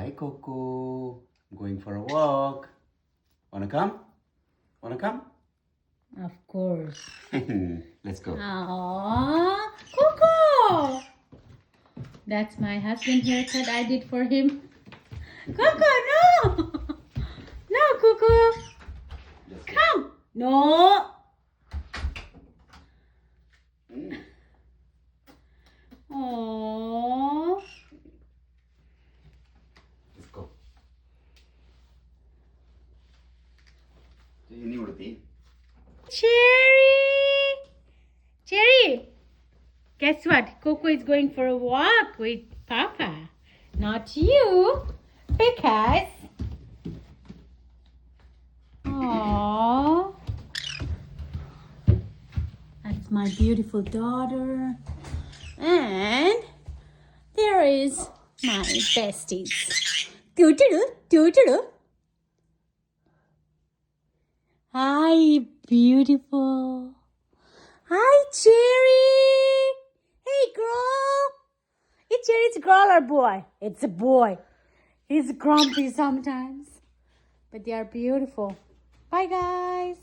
Hi, Coco. I'm going for a walk. Wanna come? Wanna come? Of course. Let's go. Aww, Coco! That's my husband haircut I did for him. Coco, no! No, Coco! Let's go. Come! No! Aww. Let's go. ഇനി കൊടുത്തി Cherry! Cherry! Guess what? Coco is going for a walk with Papa. Not you. Because... Aww. That's my beautiful daughter. And there is my besties. Doo-doo-doo, doo-doo-doo. Hi, beautiful. Hi, Cherry. Hey, girl. Hey, Cherry, it's a girl or boy? It's a boy. He's grumpy sometimes. But they are beautiful. Bye, guys.